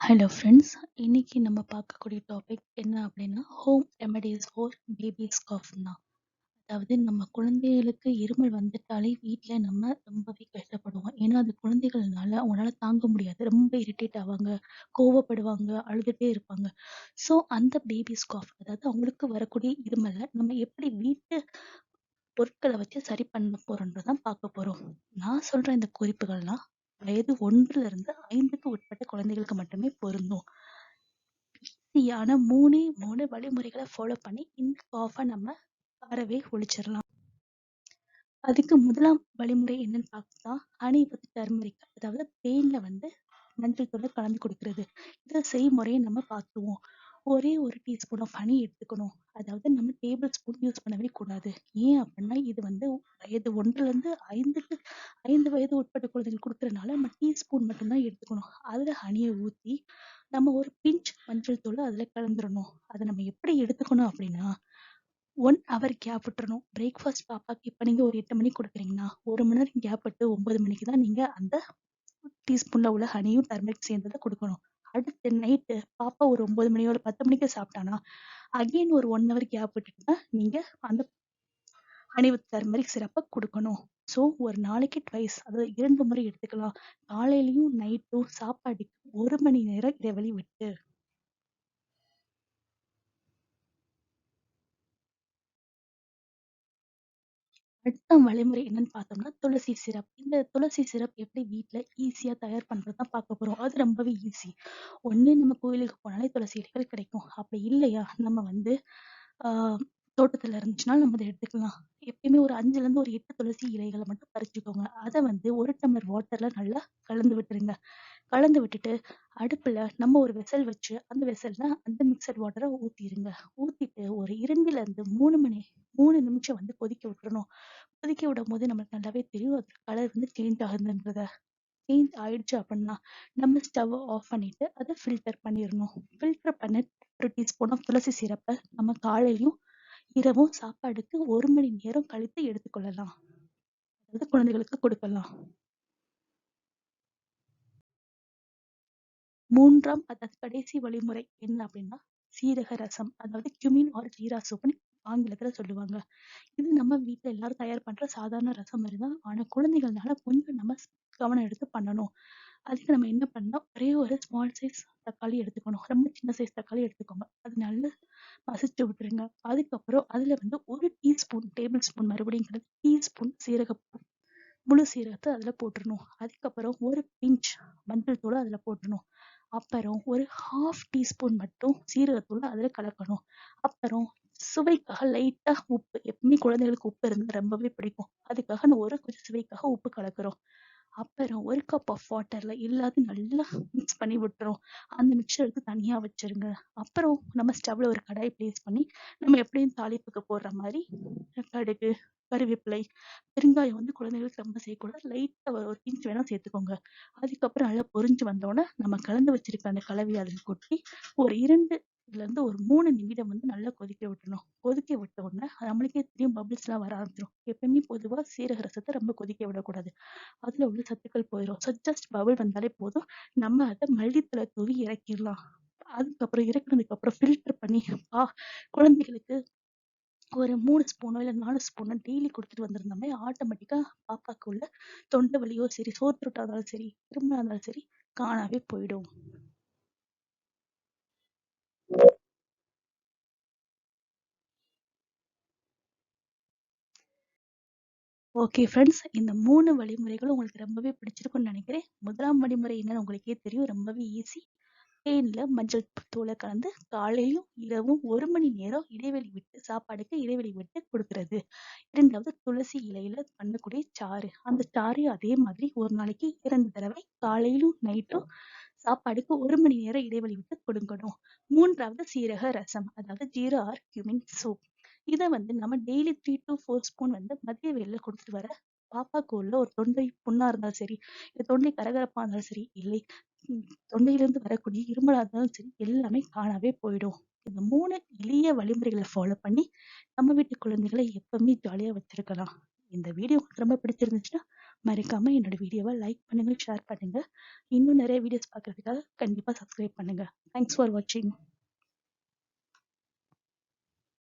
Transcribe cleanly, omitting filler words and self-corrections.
Hello friends. இன்னைக்கு நம்ம பார்க்கக்கூடிய டாபிக் என்ன அப்படின்னா, home remedies for babies cough தான். அதாவது நம்ம குழந்தைகளுக்கு இருமல் வந்துட்டாலே வீட்ல நம்ம ரொம்பவே கஷ்டப்படுவோம். ஏன்னா, அது குழந்தைகள்னால அவங்களால தாங்க முடியாது. ரொம்ப இரிட்டேட் ஆவாங்க, கோவப்படுவாங்க, அழுதுட்டே இருப்பாங்க. ஸோ அந்த பேபிஸ் காஃப் அதாவது அவங்களுக்கு வரக்கூடிய இருமல நம்ம எப்படி வீட்டு பொருட்கள வச்சு சரி பண்ண போறோம்ன்றத தான் பார்க்க போறோம். நான் சொல்ற இந்த குறிப்புகள்லாம் வயது 1லிருந்து 5க்கு உட்பட்ட குழந்தைகளுக்கு மட்டுமே பொருந்தும். ஈஸியான 3 வழிமுறைகள ஃபாலோ பண்ணி இந்த காஃப நம்ம அறவே ஒழிச்சிரலாம். அதுக்கு முதலாம் வழிமுறை என்னன்னு பார்த்தா, ஹனி வித் டர்மரிக் அதாவது தேன்ல வந்து மஞ்சள் தூள கலந்து குடுக்குறது. இந்த செய்முறைய நம்ம பார்த்துருவோம். ஒரே 1 டீஸ்பூன் ஆஃப் ஹனி எடுத்துக்கணும். அதாவது நம்ம டேபிள் ஸ்பூன் யூஸ் பண்ணவே கூடாது. ஏன் அப்டின்னா, இது வந்து வயது 1லிருந்து 5 வயது உட்பட்ட குழந்தைகளுக்கு குடுக்குறனால நம்ம டீஸ்பூன் மட்டும் தான் எடுத்துக்கணும். அதுல ஹனிய ஊத்தி, நம்ம ஒரு பிஞ்ச் மஞ்சள் தூள அதுல கலந்துரணும். அத நம்ம எப்படி எடுத்துக்கணும் அப்டின்னா, 1 ஹவர் கேப் விட்டுறணும். பிரேக்ஃபாஸ்ட் பாப்பாக்கு இப்ப நீங்க ஒரு 8 மணிக்கு குடுக்குறீங்கன்னா, 1 மணி நேரம் கேப் விட்டு 9 மணிக்கு தான் நீங்க அந்த டீஸ்பூன்ல உள்ள ஹனியும், டர்மெரிக் சேர்ந்தத குடுக்கணும். அடுத்து நைட்டு பாப்பா ஒரு 9 மணியோ, இல்ல 10 மணிக்கு சாப்பிட்டான்னா, அகைன் ஒரு 1 ஹவர் கேப் விட்டுட்டு தான் நீங்க அந்த ஹனி வித் டர்மெரிக் சிரப்ப குடுக்கணும். ஸோ ஒரு நாளைக்கு ட்வைஸ் அதாவது 2 முறை எடுத்துக்கலாம். காலையிலயும், நைட்டும் சாப்பாட்டுக்கு 1 மணி நேரம் இடைவெளி விட்டு. அடுத்த வழிமுறை என்னன்னு பார்த்தோம்னா, துளசி சிரப். இந்த துளசி சிரப் எப்படி வீட்ல ஈஸியா தயார் பண்றது தான் பார்க்க போறோம். அது ரொம்பவே ஈஸி. ஒண்ணு நம்ம கோயிலுக்கு போனாலே துளசி இலைகள் கிடைக்கும். அப்படி இல்லையா, நம்ம வந்து ஆ தோட்டத்துல இருந்துச்சுன்னா நம்ம அத எடுத்துக்கலாம். எப்பயுமே ஒரு 5லேருந்து ஒரு 8 துளசி இலைகள மட்டும் பறிச்சுக்கோங்க. அத வந்து 1 டம்ளர் வாட்டர்ல நல்லா கலந்து விட்டுருங்க. கலந்து விட்டுட்டு, அடுப்புல நம்ம ஒரு வெசல் வச்சு, அந்த வெசல்ல அந்த மிக்ஸட் வாட்டர ஊத்திருங்க. ஊத்திட்டு ஒரு 2லேருந்து 3 நிமிஷம் வந்து கொதிக்க விட்டுறணும். கொதிக்க விடும்போது நமக்கு நல்லாவே தெரியும். அது கலர் வந்து சேஞ்ச் ஆகுதுன்றத. சேஞ்ச் ஆயிடுச்சு அப்படின்னா, நம்ம ஸ்டவ்வ ஆஃப் பண்ணிட்டு, அத ஃபில்டர் பண்ணிறணும். ஃபில்டர் பண்ண 1 டீஸ்பூன் ஆஃப் துளசி சிரப்ப நம்ம காலையிலயும், இரவும் சாப்பாடுக்கு 1 மணி நேரம் கழித்து எடுத்துக்கொள்ளலாம். அதாவது குழந்தைகளுக்கு கொடுக்கலாம். 3ஆம் அதாவது கடைசி வழிமுறை என்ன அப்படின்னா, சீரக ரசம். அதாவது கியூமின் ஆர் ஜீரா சூப்ன்னு ஆங்கிலத்துல சொல்லுவாங்க. இது நம்ம வீட்ல எல்லாரும் தயார் பண்ற சாதாரண ரசம் மாரி தான். ஆனா குழந்தைகள்னால கொஞ்சம் நம்ம கவனம் எடுத்து பண்ணணும். அதுக்கு நம்ம என்ன பண்ணணும், ஒரே ஒரு ஸ்மால் சைஸ் தக்காளி எடுத்துக்கணும். ரொம்ப சின்ன சைஸ் தக்காளி எடுத்துக்கோங்க. அது நல்லா மசிச்சு விட்டுருங்க. அதுக்கப்புறம் அதுல வந்து 1 டீஸ்பூன் டேபிள் ஸ்பூன் மறுபடியும் கிடையாது. டீஸ்பூன் சீரகப்பூ முழு சீரகத்த அதுல போட்டுறணும். அதுக்கப்புறம் ஒரு பிஞ்ச் மஞ்சள் தூள அதுல போட்டுறணும். அப்புறம் ஒரு 1/2 டீஸ்பூன் மட்டும் சீரகத்தூள அதுல கலக்கணும். அப்புறம் சுவைக்காக லைட்டா உப்பு. எப்பவுமே குழந்தைகளுக்கு உப்பு இருந்தா ரொம்பவே பிடிக்கும். அதுக்காக நான் ஒரு கொஞ்சம் சுவைக்காக உப்பு கலக்குறோம். அப்புறம் 1 கப் ஆஃப் வாட்டர்ல எல்லாத்தையும் நல்லா மிக்ஸ் பண்ணி விட்டுறோம். அந்த மிக்ஸர் எடுத்து தனியா வச்சுருங்க. அப்புறம் நம்ம ஸ்டவ்ல ஒரு கடாய் பிளேஸ் பண்ணி, நம்ம எப்படியும் தாளிப்புக்கு போடுற மாரி கடுகு, கருவேப்பிலை, பெருங்காயம் வந்து குழந்தைகளுக்கு ரொம்ப சேர்க்கக்கூடாது. லைட்டா ஒரு பிஞ்ச் வேணா சேர்த்துக்கோங்க. அதுக்கப்புறம் நல்லா பொரிஞ்சு வந்தோனே, நம்ம கலந்து வச்சிருக்க அந்த கலவைய அதில கொட்டி, ஒரு 2லேருந்து ஒரு 3 நிமிடம் வந்து நல்லா கொதிக்க விட்டுறணும். கொதிக்க விட்ட உடனே நம்மளுக்கே தெரியும் பபிள்ஸ்லாம் வர ஆரம்பிச்சுரும். எப்பயுமே பொதுவா சீரக ரசத்த ரொம்ப கொதிக்க விடக்கூடாது. அதுல உள்ள சத்துக்கள் போயிரும். ஸோ ஜஸ்ட் பபிள் வந்தாலே போதும். நம்ம அத மல்லித்தழ தூவி இறக்கிர்லாம். அதுக்கப்புறம் இறக்குனதுக்கு அப்புறம் ஃபில்டர் பண்ணி ஆ குழந்தைகளுக்கு ஒரு 3 ஸ்பூனோ, இல்ல 4 ஸ்பூனோ டெய்லி குடுத்துட்டு வந்திருந்தோமே, ஆட்டோமேட்டிக்கா பாப்பாக்கு உள்ள தொண்டை வலியோ சரி, சோர்த்துருட்டா இருந்தாலும் சரி, இருமலா இருந்தாலும் சரி, காணாவே போயிடும். Okay friends. இந்த 3 வழிமுறைகளும் உங்களுக்கு ரொம்பவே பிடிச்சிருக்கும்னு நெனைக்கிறேன். முதலாம் வழிமுறை என்னன்னு உங்களுக்கே தெரியும். ரொம்பவே ஈஸி. தேன்ல மஞ்சள் தூள கலந்து காலையிலும், இரவும் 1 மணி நேரம் இடைவெளி விட்டு சாப்பாடுக்கு இடைவெளி விட்டு குடுக்குறது. 2வது துளசி இலையில பண்ணக்கூடிய சாறு. அந்த சாறையும் அதே மாதிரி ஒரு நாளைக்கு 2 தடவை காலையிலும், நைட்டும் சாப்பாடுக்கு 1 மணி நேரம் இடைவெளி விட்டு கொடுக்கணும். 3வது சீரக ரசம். அதாவது ஜீரா ஆர் கியூமின் சூப். இத வந்து நம்ம டெய்லி 3 டூ 4 ஸ்பூன் வந்து மதிய வேளையில குடுத்துட்டு வர, பாப்பாக்கு உள்ள ஒரு தொண்டை புண்ணா இருந்தாலும் சரி, இல்ல தொண்டை கரகரப்பா இருந்தாலும் சரி, இல்லை ம் தொண்டையிலிருந்து வரக்கூடிய இருமலா இருந்தாலும் சரி, எல்லாமே காணாவே போயிடும். இந்த 3 எளிய வழிமுறைகள ஃபாலோ பண்ணி, நம்ம வீட்டு குழந்தைகள எப்பவுமே ஜாலியா வச்சிருக்கலாம். இந்த வீடியோ உங்களுக்கு ரொம்ப பிடிச்சிருந்துச்சுன்னா, மறக்காம என்னோட வீடியோவ லைக் பண்ணுங்க, ஷேர் பண்ணுங்க. இன்னும் நிறைய வீடியோஸ் பார்க்கறதுக்காக கண்டிப்பா சப்ஸ்கிரைப் பண்ணுங்க. தேங்க்ஸ் ஃபார் வாட்சிங்.